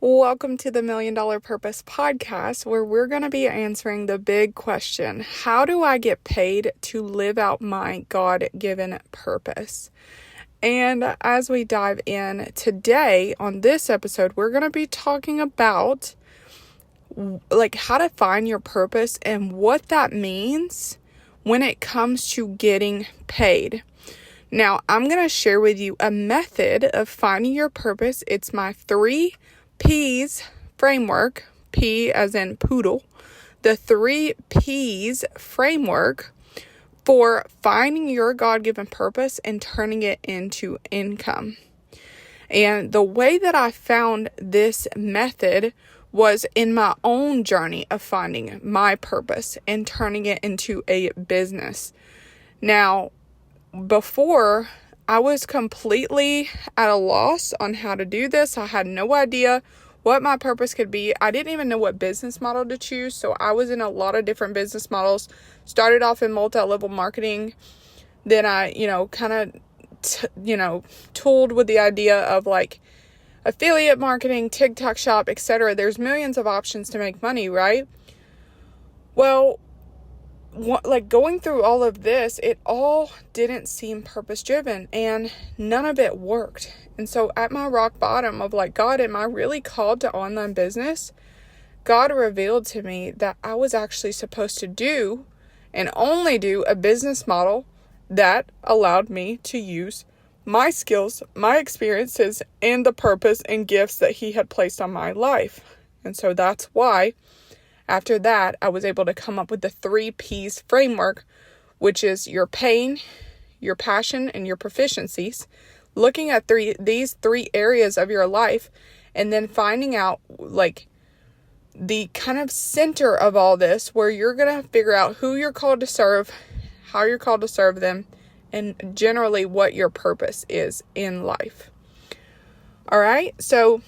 Welcome to the Million Dollar Purpose podcast, where we're going to be answering the big question: how do I get paid to live out my God-given purpose? And as we dive in today on this episode, we're going to be talking about how to find your purpose and what that means when it comes to getting paid. Now, I'm going to share with you a method of finding your purpose. It's my 3 P's framework, P as in poodle, the 3 P's framework for finding your God-given purpose and turning it into income. And the way that I found this method was in my own journey of finding my purpose and turning it into a business. Now, before, I was completely at a loss on how to do this. I had no idea what my purpose could be. I didn't even know what business model to choose. So I was in a lot of different business models. Started off in multi-level marketing. Then I, tooled with the idea of affiliate marketing, TikTok shop, etc. There's millions of options to make money, right? Well, going through all of this, it all didn't seem purpose-driven and none of it worked. And so at my rock bottom of God, am I really called to online business? God revealed to me that I was actually supposed to do and only do a business model that allowed me to use my skills, my experiences, and the purpose and gifts that He had placed on my life. And so that's why after that, I was able to come up with the 3 P's framework, which is your pain, your passion, and your proficiencies. Looking at these 3 areas of your life and then finding out the kind of center of all this, where you're going to figure out who you're called to serve, how you're called to serve them, and generally what your purpose is in life. All right, so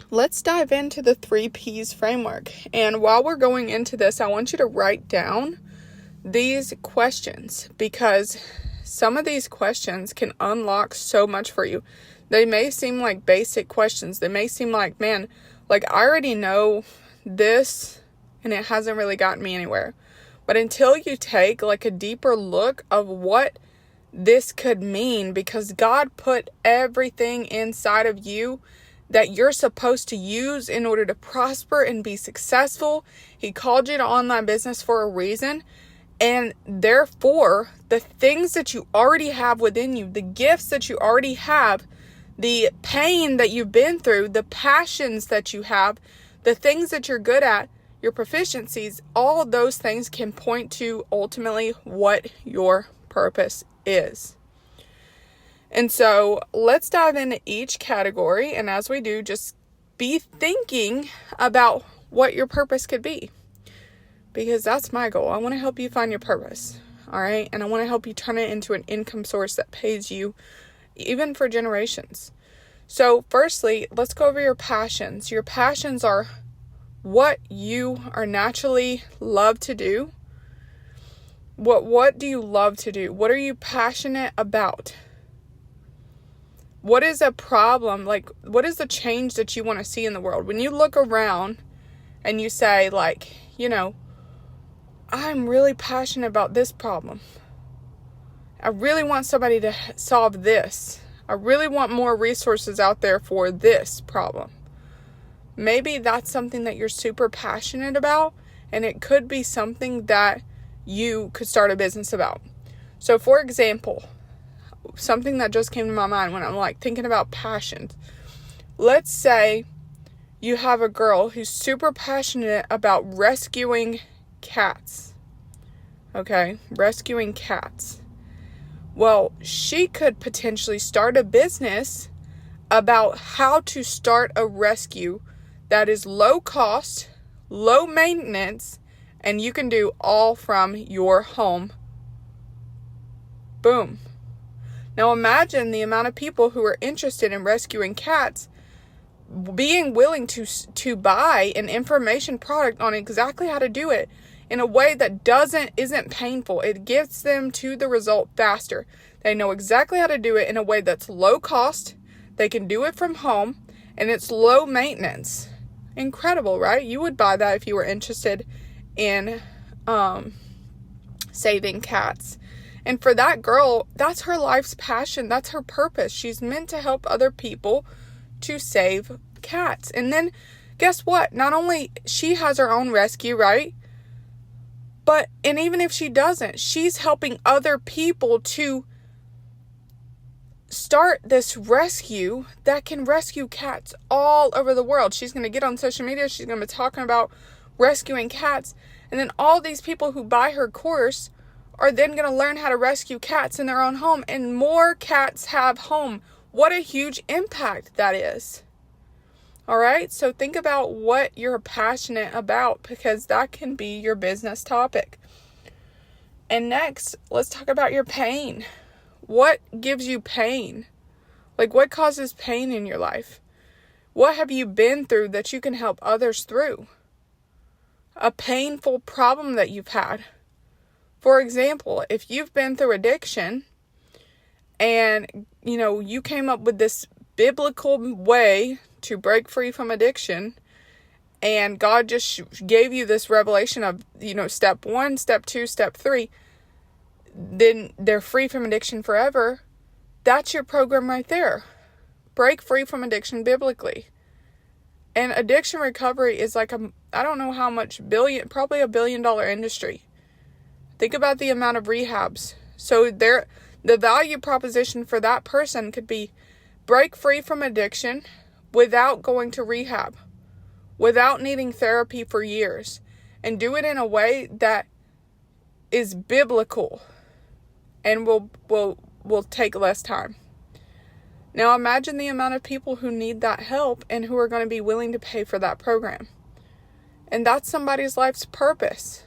let's dive into the 3 P's framework. And while we're going into this, I want you to write down these questions, because some of these questions can unlock so much for you. They may seem like basic questions. They may seem like, man, I already know this and it hasn't really gotten me anywhere. But until you take a deeper look of what this could mean, because God put everything inside of you that you're supposed to use in order to prosper and be successful. He called you to online business for a reason. And therefore, the things that you already have within you, the gifts that you already have, the pain that you've been through, the passions that you have, the things that you're good at, your proficiencies, all those things can point to ultimately what your purpose is. And so let's dive into each category. And as we do, just be thinking about what your purpose could be, because that's my goal. I want to help you find your purpose. All right. And I want to help you turn it into an income source that pays you even for generations. So firstly, let's go over your passions. Your passions are what you are naturally love to do. What do you love to do? What are you passionate about? What is a problem? What is the change that you want to see in the world? When you look around and you say, I'm really passionate about this problem. I really want somebody to solve this. I really want more resources out there for this problem. Maybe that's something that you're super passionate about, and it could be something that you could start a business about. So for example, something that just came to my mind when I'm thinking about passions. Let's say you have a girl who's super passionate about rescuing cats. Okay, rescuing cats. Well, she could potentially start a business about how to start a rescue that is low cost, low maintenance, and you can do all from your home. Boom. Now imagine the amount of people who are interested in rescuing cats being willing to buy an information product on exactly how to do it in a way that isn't painful. It gets them to the result faster. They know exactly how to do it in a way that's low cost. They can do it from home, and it's low maintenance. Incredible, right? You would buy that if you were interested in saving cats. And for that girl, that's her life's passion. That's her purpose. She's meant to help other people to save cats. And then guess what? Not only she has her own rescue, right? And even if she doesn't, she's helping other people to start this rescue that can rescue cats all over the world. She's going to get on social media. She's going to be talking about rescuing cats. And then all these people who buy her course are then going to learn how to rescue cats in their own home. And more cats have home. What a huge impact that is. All right. So think about what you're passionate about, because that can be your business topic. And next, let's talk about your pain. What gives you pain? Like, what causes pain in your life? What have you been through that you can help others through? A painful problem that you've had. For example, if you've been through addiction and, you came up with this biblical way to break free from addiction, and God just gave you this revelation of, step 1, step 2, step 3, then they're free from addiction forever. That's your program right there. Break free from addiction biblically. And addiction recovery is like I don't know how much probably $1 billion industry. Think about the amount of rehabs. So the value proposition for that person could be break free from addiction without going to rehab, without needing therapy for years, and do it in a way that is biblical and will take less time. Now imagine the amount of people who need that help and who are going to be willing to pay for that program. And that's somebody's life's purpose.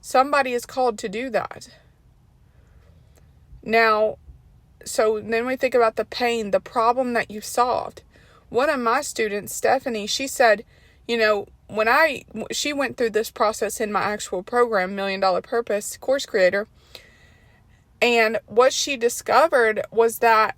Somebody is called to do that. Now, so then we think about the pain, the problem that you solved. One of my students, Stephanie, she said, she went through this process in my actual program, $1 Million Purpose Course Creator. And what she discovered was that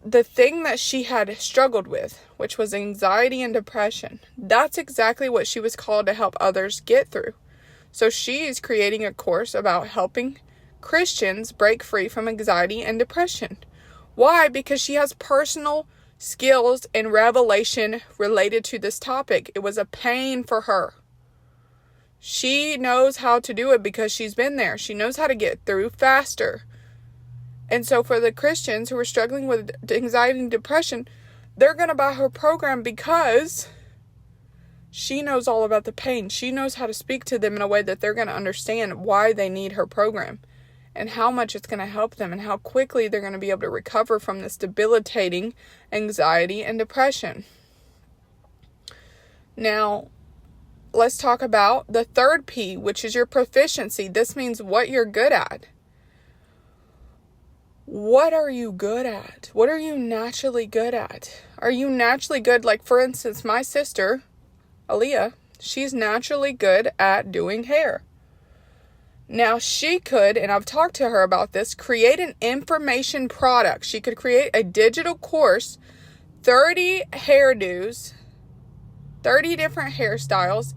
the thing that she had struggled with, which was anxiety and depression, that's exactly what she was called to help others get through. So she is creating a course about helping Christians break free from anxiety and depression. Why? Because she has personal skills and revelation related to this topic. It was a pain for her. She knows how to do it because she's been there. She knows how to get through faster. And so for the Christians who are struggling with anxiety and depression, they're going to buy her program because she knows all about the pain. She knows how to speak to them in a way that they're going to understand why they need her program and how much it's going to help them and how quickly they're going to be able to recover from this debilitating anxiety and depression. Now, let's talk about the third P, which is your proficiency. This means what you're good at. What are you good at? What are you naturally good at? Are you naturally good? Like, for instance, my sister, Aaliyah, she's naturally good at doing hair. Now, she could, and I've talked to her about this, create an information product. She could create a digital course, 30 hairdos, 30 different hairstyles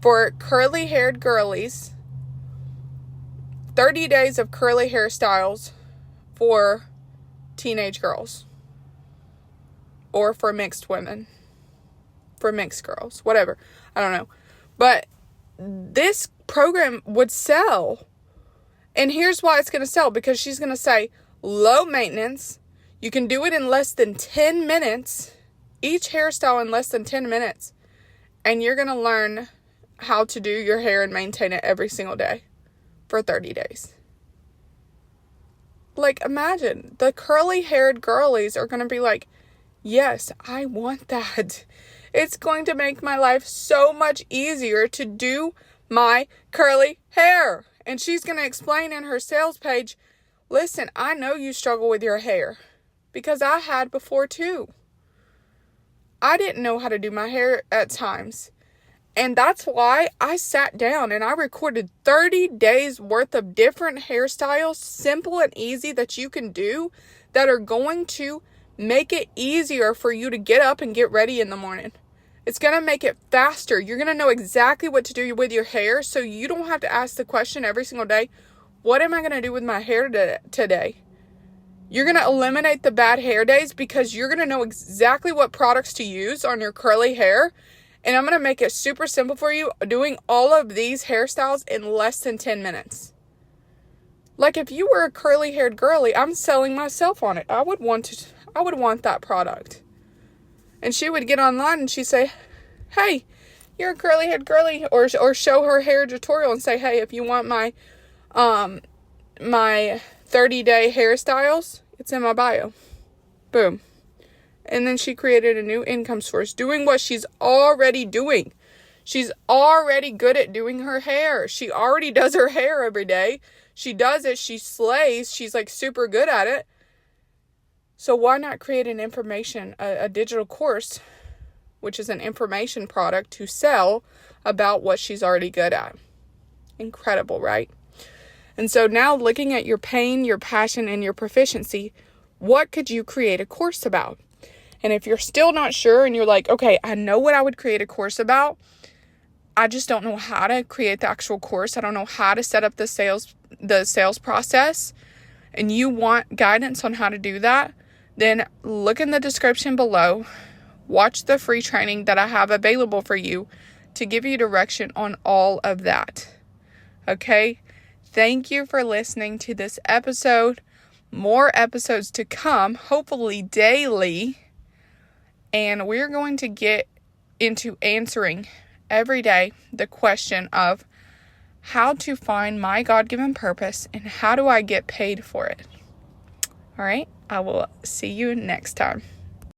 for curly-haired girlies, 30 days of curly hairstyles for teenage girls, or for mixed women, for mixed girls, whatever. I don't know. But this program would sell. And here's why it's going to sell. Because she's going to say low maintenance. You can do it in less than 10 minutes. Each hairstyle in less than 10 minutes. And you're going to learn how to do your hair and maintain it every single day for 30 days. Like, imagine the curly-haired girlies are going to be like, yes, I want that. It's going to make my life so much easier to do my curly hair. And she's going to explain in her sales page, listen, I know you struggle with your hair because I had before too. I didn't know how to do my hair at times. And that's why I sat down and I recorded 30 days worth of different hairstyles, simple and easy, that you can do that are going to make it easier for you to get up and get ready in the morning. It's going to make it faster. You're going to know exactly what to do with your hair, so you don't have to ask the question every single day, what am I going to do with my hair today? You're going to eliminate the bad hair days because you're going to know exactly what products to use on your curly hair. And I'm going to make it super simple for you, doing all of these hairstyles in less than 10 minutes. Like if you were a curly haired girly, I'm selling myself on it. I would want that product. And she would get online and she'd say, hey, you're a curly haired girly, or show her hair tutorial and say, hey, if you want my 30-day hairstyles, it's in my bio. Boom. And then she created a new income source doing what she's already doing. She's already good at doing her hair. She already does her hair every day. She does it. She slays. She's like super good at it. So why not create an a digital course, which is an information product to sell about what she's already good at? Incredible, right? And so now looking at your pain, your passion, and your proficiency, what could you create a course about? And if you're still not sure and you're like, okay, I know what I would create a course about, I just don't know how to create the actual course. I don't know how to set up the sales process, and you want guidance on how to do that, then look in the description below. Watch the free training that I have available for you to give you direction on all of that. Okay? Thank you for listening to this episode. More episodes to come, hopefully daily. And we're going to get into answering every day the question of how to find my God-given purpose and how do I get paid for it. All right, I will see you next time.